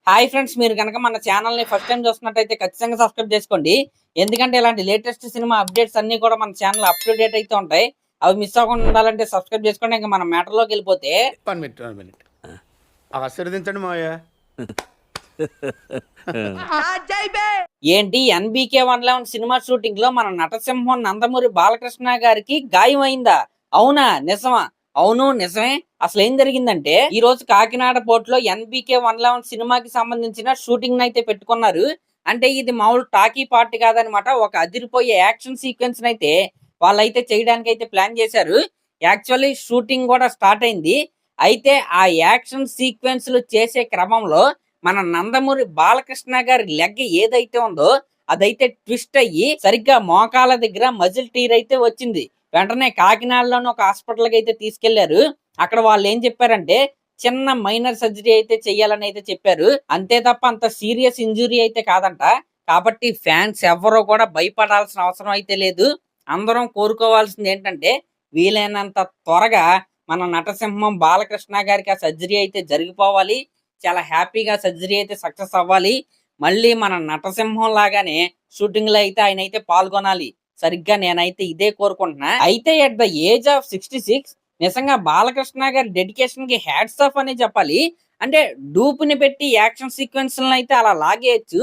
Hi friends, మీరు కనుక మన ఛానల్ ని ఫస్ట్ టైం చూస్తున్నట్టయితే ఖచ్చితంగా సబ్స్క్రైబ్ చేసుకోండి. ఎందుకంటే ఇలాంటి లేటెస్ట్ సినిమా అప్డేట్స్ అన్ని కూడా మన ఛానల్ అప్ టు డేట్ అయితే ఉంటాయి. అవి మిస్ అవ్వకుండా ఉండాలంటే సబ్స్క్రైబ్ చేసుకోండి. ఇంకా మన మ్యాటర్ లోకి వెళ్ళిపోతే 1 minute. ఆశీర్వదించండి మావయ్య. ఏంటి ఎన్బీకే 111 సినిమా షూటింగ్ లో మన నటసింహం నందమూరి బాలకృష్ణ గారికి గాయమైందా? అవునా, నిజమా? అవును, నిజమే. అసలు ఏం జరిగిందంటే ఈ రోజు కాకినాడ పోర్ట్ లో ఎన్బీకే 111 సినిమాకి సంబంధించిన షూటింగ్ అయితే పెట్టుకున్నారు. అంటే ఇది మామూలు టాకీ పార్ట్ కాదనమాట. ఒక అదిరిపోయే యాక్షన్ సీక్వెన్స్ అయితే వాళ్ళైతే చేయడానికి అయితే ప్లాన్ చేశారు. యాక్చువల్లీ షూటింగ్ కూడా స్టార్ట్ అయింది. అయితే ఆ యాక్షన్ సీక్వెన్స్లు చేసే క్రమంలో మన నందమూరి బాలకృష్ణ గారి లెగ్ ఏదైతే ఉందో అదైతే ట్విస్ట్ అయ్యి సరిగ్గా మోకాల దగ్గర మజిల్ టీర్ అయితే వచ్చింది. వెంటనే కాకినాడలోని ఒక హాస్పిటల్కి అయితే తీసుకెళ్లారు. అక్కడ వాళ్ళు ఏం చెప్పారంటే చిన్న మైనర్ సర్జరీ అయితే చెయ్యాలని అయితే చెప్పారు. అంతే తప్ప అంత సీరియస్ ఇంజురీ అయితే కాదంట. కాబట్టి ఫ్యాన్స్ ఎవరో కూడా భయపడాల్సిన అవసరం అయితే లేదు. అందరం కోరుకోవాల్సింది ఏంటంటే వీలైనంత త్వరగా మన నటసింహం బాలకృష్ణ గారికి ఆ సర్జరీ అయితే జరిగిపోవాలి. చాలా హ్యాపీగా సర్జరీ అయితే సక్సెస్ అవ్వాలి. మళ్ళీ మన నటసింహం లాగానే షూటింగ్ లో అయితే ఆయన అయితే పాల్గొనాలి. సరిగ్గా నేనైతే ఇదే కోరుకుంటున్నా. అయితే ఎట్ ద ఏజ్ ఆఫ్ 66 నిజంగా బాలకృష్ణ గారి డెడికేషన్ కి హ్యాట్స్ ఆఫ్ అని చెప్పాలి. అంటే డూపుని పెట్టి యాక్షన్ సీక్వెన్స్ అయితే అలా లాగేయచ్చు,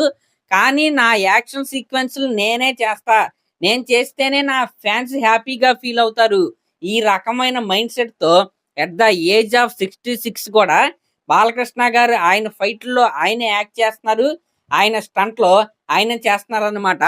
కానీ నా యాక్షన్ సీక్వెన్స్ నేనే చేస్తా, నేను చేస్తేనే నా ఫ్యాన్స్ హ్యాపీగా ఫీల్ అవుతారు, ఈ రకమైన మైండ్ సెట్ తో ఎట్ ద ఏజ్ ఆఫ్ 66 కూడా బాలకృష్ణ గారు ఆయన ఫైట్లో ఆయనే యాక్ట్ చేస్తున్నారు, ఆయన స్టంట్ లో ఆయన చేస్తున్నారు అనమాట.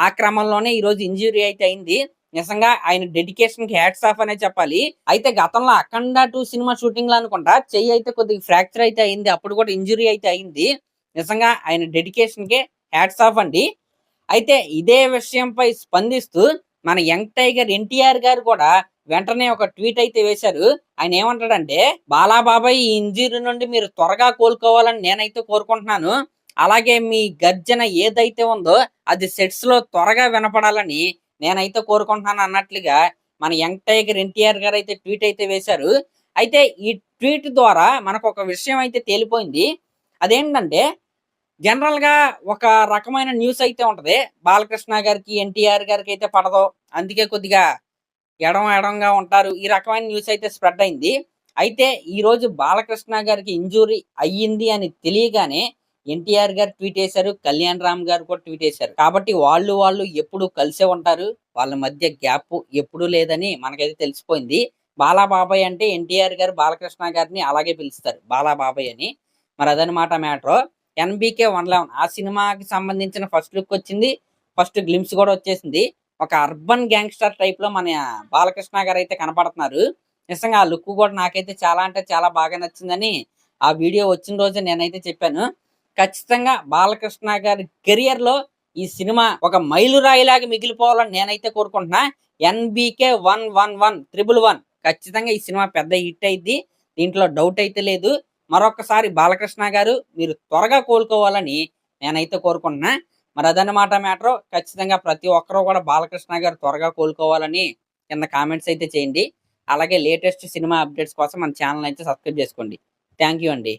ఆ క్రమంలోనే ఈ రోజు ఇంజురీ అయితే అయింది. నిజంగా ఆయన డెడికేషన్ కి హ్యాట్స్ ఆఫ్ అనే చెప్పాలి. అయితే గతంలో అఖండ 2 సినిమా షూటింగ్ లో అనుకుంటా చెయ్యి అయితే కొద్దిగా ఫ్రాక్చర్ అయితే అయింది. అప్పుడు కూడా ఇంజురీ అయితే అయింది. నిజంగా ఆయన డెడికేషన్ కి హ్యాట్స్ ఆఫ్ అండి. అయితే ఇదే విషయంపై స్పందిస్తూ మన యంగ్ టైగర్ ఎన్టీఆర్ గారు కూడా వెంటనే ఒక ట్వీట్ అయితే వేశారు. ఆయన ఏమంటాడంటే, బాలాబాబాయ్ ఈ ఇంజురీ నుండి మీరు త్వరగా కోలుకోవాలని నేనైతే కోరుకుంటున్నాను. అలాగే మీ గర్జన ఏదైతే ఉందో అది సెట్స్ లో త్వరగా వినపడాలని నేనైతే కోరుకుంటున్నాను అన్నట్లుగా మన యంగ్ టైగర్ ఎన్టీఆర్ గారు అయితే ట్వీట్ అయితే వేశారు. అయితే ఈ ట్వీట్ ద్వారా మనకు ఒక విషయం అయితే తేలిపోయింది. అదేంటంటే జనరల్ గా ఒక రకమైన న్యూస్ అయితే ఉంటది, బాలకృష్ణ గారికి ఎన్టీఆర్ గారికి అయితే పడదు, అందుకే కొద్దిగా ఎడంగా ఉంటారు, ఈ రకమైన న్యూస్ అయితే స్ప్రెడ్ అయింది. అయితే ఈ రోజు బాలకృష్ణ గారికి ఇంజురీ అయ్యింది అని తెలియగానే ఎన్టీఆర్ గారు ట్వీట్ చేశారు, కళ్యాణ్ రామ్ గారు కూడా ట్వీట్ చేశారు. కాబట్టి వాళ్ళు ఎప్పుడు కలిసే ఉంటారు, వాళ్ళ మధ్య గ్యాప్ ఎప్పుడు లేదని మనకైతే తెలిసిపోయింది. బాలాబాబాయ్ అంటే ఎన్టీఆర్ గారు బాలకృష్ణ గారిని అలాగే పిలుస్తారు, బాలాబాబాయ్ అని. మరి అదనమాట మ్యాటర్. ఎన్బీకే 111 ఆ సినిమాకి సంబంధించిన ఫస్ట్ లుక్ వచ్చింది, ఫస్ట్ గ్లిమ్స్ కూడా వచ్చేసింది. ఒక అర్బన్ గ్యాంగ్స్టర్ టైప్ లో మన బాలకృష్ణ గారు అయితే కనపడుతున్నారు. నిజంగా ఆ లుక్ కూడా నాకైతే చాలా అంటే చాలా బాగా నచ్చిందని ఆ వీడియో వచ్చిన రోజే నేనైతే చెప్పాను. ఖచ్చితంగా బాలకృష్ణ గారి కెరియర్ లో ఈ సినిమా ఒక మైలురాయిలాగా మిగిలిపోవాలని నేనైతే కోరుకుంటున్నా. ఎన్బీకే 111 ఖచ్చితంగా ఈ సినిమా పెద్ద హిట్ అయింది, దీంట్లో డౌట్ అయితే లేదు. మరొకసారి బాలకృష్ణ గారు మీరు త్వరగా కోలుకోవాలని నేనైతే కోరుకుంటున్నా. మరి అదన్నమాట మ్యాటర్. ఖచ్చితంగా ప్రతి ఒక్కరూ కూడా బాలకృష్ణ గారు త్వరగా కోలుకోవాలని కింద కామెంట్స్ అయితే చేయండి. అలాగే లేటెస్ట్ సినిమా అప్డేట్స్ కోసం మన ఛానల్ అయితే సబ్స్క్రైబ్ చేసుకోండి. థ్యాంక్ యూ అండి.